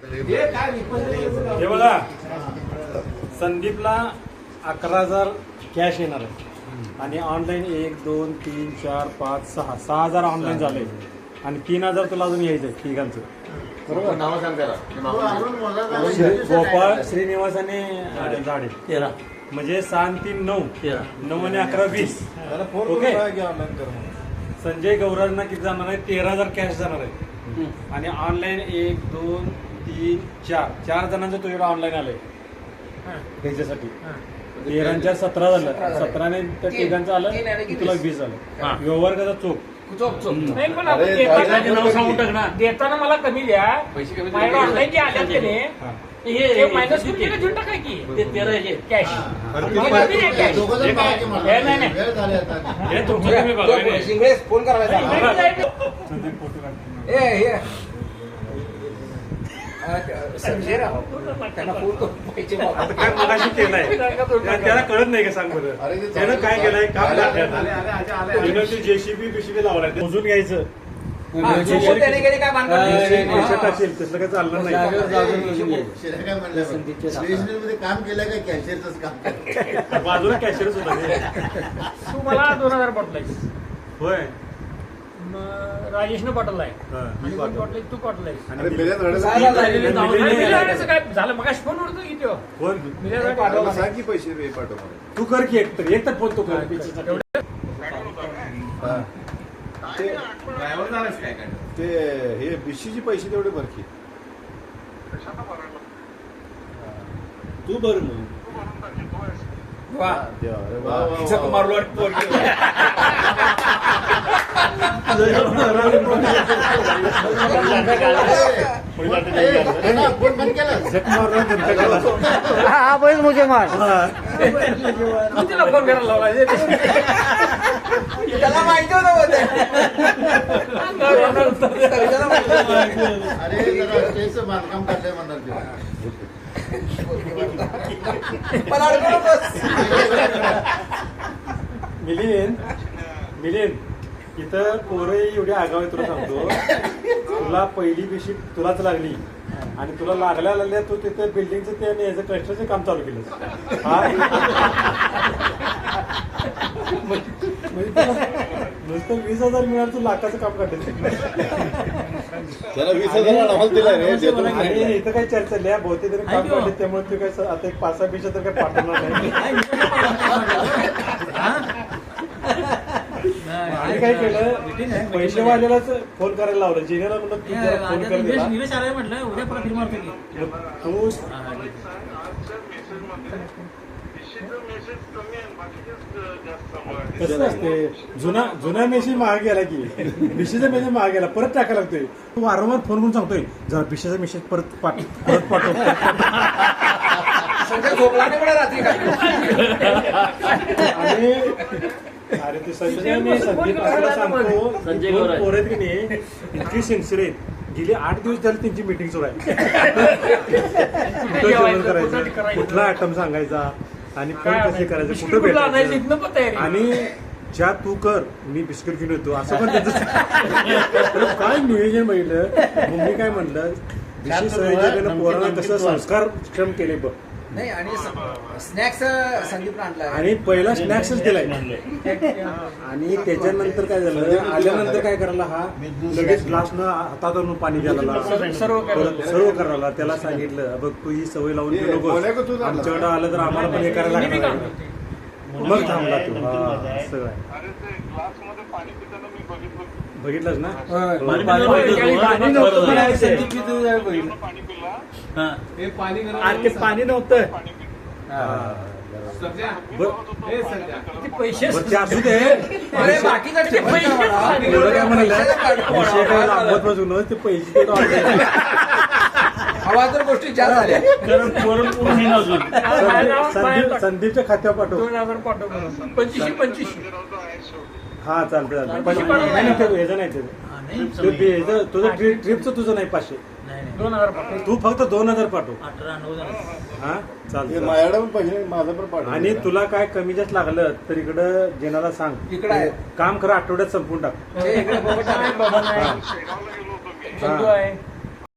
हे बघा, संदीपला 11,000 कॅश येणार आहे आणि ऑनलाईन 1 2 3 4 5 6 6,000 ऑनलाईन झाले आणि 3,000 तुला अजून यायचंय तिघांचं. बरोबर. गोपाळ श्रीनिवास आणि झाडे 13 म्हणजे 6 आणि 3 9 9 आणि 11 20. ओके. संजय गौरांना किती जाणार आहे? 13,000 कॅश जाणार आहे आणि ऑनलाईन 1 2 3 4 जणांचं तुझ्याकडे ऑनलाईन आलंय त्याच्यासाठी. 13 17 झालं. 17ने त्या तिघांचं आलं की तुला 20 झालं. व्यवहार कसा चोख नाही पण देताना मला कमी द्या. ऑनलाईन जे आल्यात की नाही हे मायनस घेऊन टाकाय की ते 13 कॅश. फोन करायचा संजय राव त्यांना फोन करून पैसे काय मगाशी केलंय त्याला कळत नाही का? सांग बरं. त्यानं काय केलंय? काम जेसीबी बिशीबी लावलाय मोजून घ्यायचं. टाकेल तसलं काय चालणार नाही. काम केलं काय? कॅशियरच काम बाजूला कॅशियरच होता. तू मला 2,000 पाठवलायस. होय. राजेशनं पाठवलाय आणि तू पाठवलायस. काय झालं? मग फोन वरतो किती सांग की पैसे पाठव. तू कर की एक तर फोन तू कर. ते हे बिशीचे पैसे तेवढे भर की. तू बर मग मारलो मुझे मार फोन करायला लावला. त्याला माहिती होतं बांधकाम काढलंय म्हणणार मिलिंद इथं पोरं एवढी आगाव तुला सांगतो. तुला पहिली बिशी तुलाच लागली आणि तुला लागल्या तू तिथं बिल्डिंगचं ते याचं कन्स्ट्रक्शन काम चालू केलं. नुसतं 20,000 मिळालं तू लाखाचं काम काढलं. त्याला 20,000 दिला रे. इथं काही चर्चा लिहा बहुतेक तरी काम काढले त्यामुळे तू काय आता एक 5-6 बिशा तर काय पाठवणार नाही. आणि काय केलं? पैसे वाल्यालाच फोन करायला लावलं. जिनेला म्हणलं तू फोन कर म्हटलं उद्या परत तू कसं असते. जुना मेसेज महाग गेला की बिशीचा मेसेज महाग गेला परत टाकायला लागतोय. तू वारंवार फोन करून सांगतोय जरा बिशीचा मेसेज परत पाठव. आणि अरे ते संजय संदीप आपल्याला सांगतो पोरत की नाही इतकी सिन्सिअर आहेत. गेली 8 दिवस झाले त्यांची मीटिंग सुरू आहे. कुठं जेवण करायचं, कुठला आयटम सांगायचा आणि फोन कसे करायचं, कुठं भेटायचं आणि ज्या तू कर मी बिस्किट घेऊन येतो असं पण त्याचं काय नियोजन बघितलं. मम्मी काय म्हणलं विशेष पोरांना कसं संस्कारक्षम केले बघ. नाही आणि स्नॅक्स संदीपला आणला आणि पहिला स्नॅक्सच केलाय आणि त्याच्यानंतर काय झालं आल्यानंतर काय करायला हा लगेच ग्लासनं हातातून पाणी घ्यायला सर्व करायला. त्याला सांगितलं बघ तू ही सवय लावून नको आमच्याकडं आलं तर आम्हाला पण हे करायला लागणार. मग थांबला तू. असं बघितलंच ना. पाणी नव्हतं. पैसे असू दे. बाकीचा काय म्हणाले ते पैसे हवा तर गोष्टी जास्त झाल्या. संदीपच्या खात्यावर पाठव. 2,000 पाठव. 25. हा चालतं. ह्याचं नाही तुझं ट्रिपचं तुझं नाही 500. 2,000 पाठव. तू फक्त 2,000 पाठव. 18-9 हा चालतं. माझ्याकडे पण पाहिजे माझं पण पाठव. आणि तुला काय कमी जास्त लागलं तर इकडं जेनाला सांग. इकडे काम खरं आठवड्यात संपून टाक. आहे.